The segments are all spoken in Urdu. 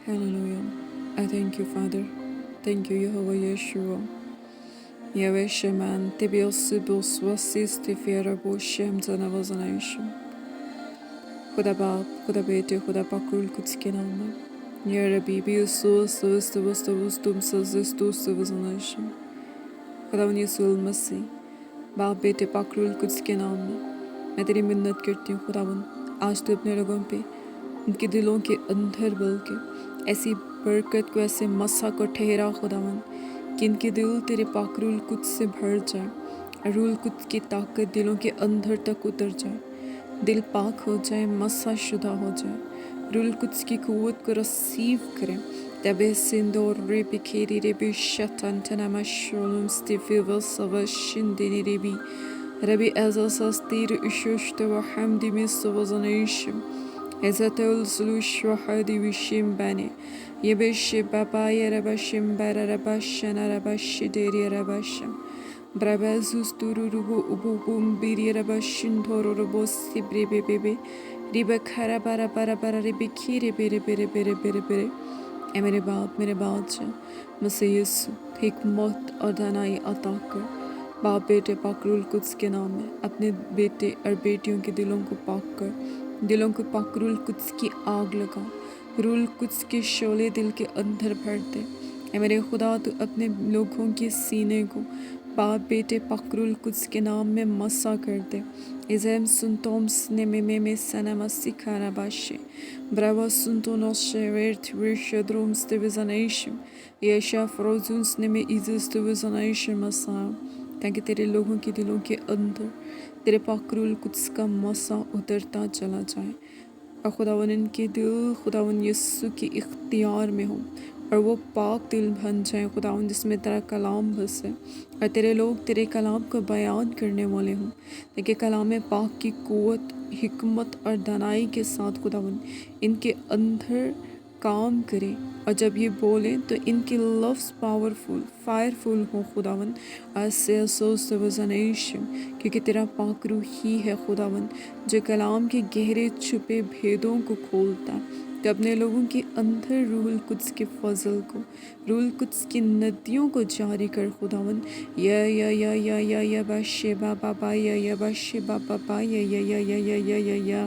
Hallelujah. I thank you, Father. Thank you, Jehovah Yeshua. Yahweh Sheman, Tebiosibus, Wasis, Tefiera, Boshem, Zanavazanation. خدا باپ، خدا بیٹے، خدا پاک روح القدس کے نام میں۔ یا ربی بیوسوس توستوس توس تم سزستوس توزنشم۔ خداوند یسوع المسیح، باپ بیٹے پاک روح القدس کے نام میں تیری منت کرتی ہوں خداوند، آج تو اپنے لوگوں پہ، ان کے دلوں کے اندر بلکہ ایسی برکت کو، ایسے مسح کو ٹھہرا خداوند کہ ان کے دل تیرے پاک روح القدس سے بھر جائے، اور روح القدس کی طاقت دلوں کے اندر تک اتر جائے، دل پاک ہو جائے، مسح شدہ ہو جائے، روح القدس کی قوت کو رسیو کریں۔ تبے سندور ریبی کھیری ریبی شتن تنما شولم ستیفی وصو شندنی ریبی ربی ازاس استیر اشوشت و حمدی میسو وزنیشم ازت الزلوش و حدی وشیم بانی یبش بابا یربشم بر ربشن ربش دیری ربشم برابزوس دورو ربو ابو بوم بیری ربشن دورو ربو سیبری بی بی بی ریبا کھرا برا برا برا ریبی کھیری بیری بیری بیری بیری بیری۔ اے میرے باپ، میرے بادشاہ مسیح یسوع، حکمت اور دانائی عطا کر۔ باپ بیٹے پاک روح القدس کے نام میں اپنے بیٹے اور بیٹیوں کے دلوں کو پاک کر، دلوں کو پاک روح القدس کی آگ لگا، روح القدس کے شعلے دل کے اندر بھر دے۔ اے میرے خدا، تو اپنے لوگوں کے سینے کو باپ بیٹے پاک روح القدس کے نام میں مسح کر دے۔ ازم سنتوم سنمے سنما سکھارا باشے بروا سنتونو شیورت ورشدروم ستوزنیشم یشا فروزون سنمے ایزستوزنیشم مسا، تاکہ تیرے لوگوں کے دلوں کے اندر تیرے پاک روح القدس کا مسح اترتا چلا جائے، اور خداوند ان کے دل خداوند یسوع کے اختیار میں ہوں، اور وہ پاک دل بن جائیں خداوند، جس میں تیرا کلام بسے، اور تیرے لوگ تیرے کلام کو بیان کرنے والے ہوں، تاکہ کلام پاک کی قوت، حکمت اور دانائی کے ساتھ خداوند ان کے اندر کام کرے، اور جب یہ بولیں تو ان کے لفظ پاورفل، فائرفل ہوں خداوند، ایسے افسوس وزنیشم، کیونکہ تیرا پاک روح ہی ہے خداوند جو کلام کے گہرے چھپے بھیدوں کو کھولتا ہے۔ تو اپنے لوگوں کے اندر روح القدس کے فضل کو، روح القدس کی ندیوں کو جاری کر خداوند۔ یا باشے بابا با یا باشے بابا با یا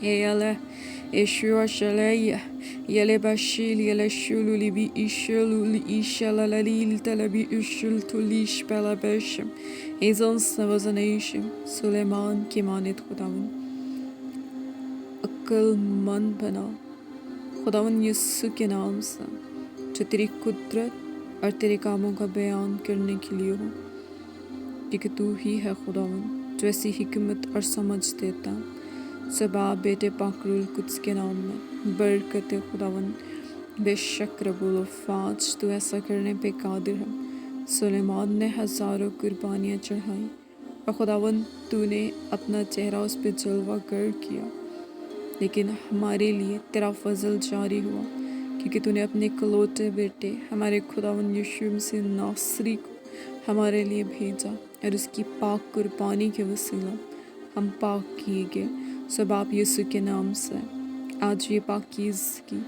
ایالہ ایشوا شلیہ یلے باشیل یلے شلو لیبی ایشلو ایشلا لیل تلبی ایشل تولیش پلا بیشم ایزان سوزنیشم۔ سلیمان کی مانت خداوند عقل مند بنا خداوند یسوع کے نام سے، جو تیری قدرت اور تیرے کاموں کا بیان کرنے کے لیے ہو، کیونکہ تو ہی ہے خداوند جو ایسی حکمت اور سمجھ دیتا۔ سو باپ بیٹے پاک روح القدس کے نام میں برکت خداوند، بے شک رب الفاظ تو ایسا کرنے پہ قادر ہے۔ سلیمان نے ہزاروں قربانیاں چڑھائیں، اور خداوند تو نے اپنا چہرہ اس پہ جلوہ گر کیا، لیکن ہمارے لیے تیرا فضل جاری ہوا، کیونکہ تو نے اپنے کلوتے بیٹے ہمارے خداوند یشوع مسیح ناصری کو ہمارے لیے بھیجا، اور اس کی پاک قربانی کے وسیلہ ہم پاک کیے گئے۔ سو باپ یسوع کے نام سے آج یہ پاکیزگی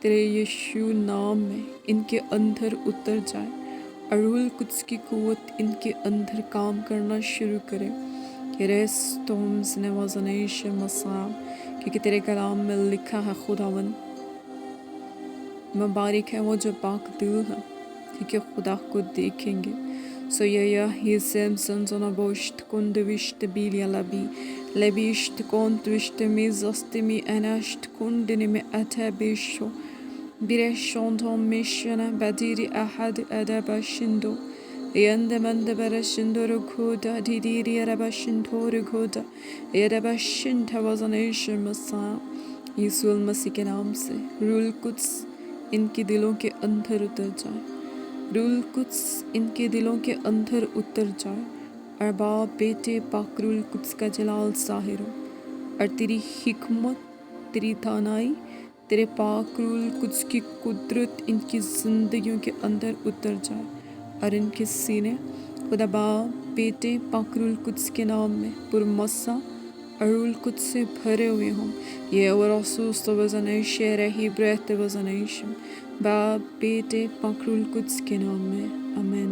تیرے یشوع نام میں ان کے اندر اتر جائے، اور روح القدس کی قوت ان کے اندر کام کرنا شروع کرے۔ ریستومز نوازنیش مسام، کیونکہ تیرے کلام میں لکھا ہے خداوند، مبارک ہے وہ جو پاک دل ہے، کیونکہ خدا کو دیکھیں گے۔ سو یا ہی سیم سنزونا بوشت کندوشت بیلیا لبیشت کونتوشت می زست می انشت کندنی می اتا بیشو بیرشوندو میشنا بدیری احد ادبا شندو یند مند برشندو رکودا دیدیری ربا شندو رکودا یدبا شند وزنیش مسا۔ یسوع المسیح کے نام سے روح القدس ان کے دلوں کے اندر اتر جائے، روح القدس ان کے دلوں کے اندر اتر جائے، اور باپ بیٹے پاک روح القدس کا جلال ظاہر ہو، اور تیری حکمت، تیری دانائی، تیرے پاک روح القدس کی قدرت ان کی زندگیوں کے اندر اتر جائے، اور ان کے سینے خدا باپ بیٹے پاک روح القدس کے نام میں پرمسا اور روح القدس سے بھرے ہوئے ہوں. یہ ورسوس تو وزنیش رہی برہت وزنیشم باپ بیٹے پاک روح القدس کے نام میں آمین.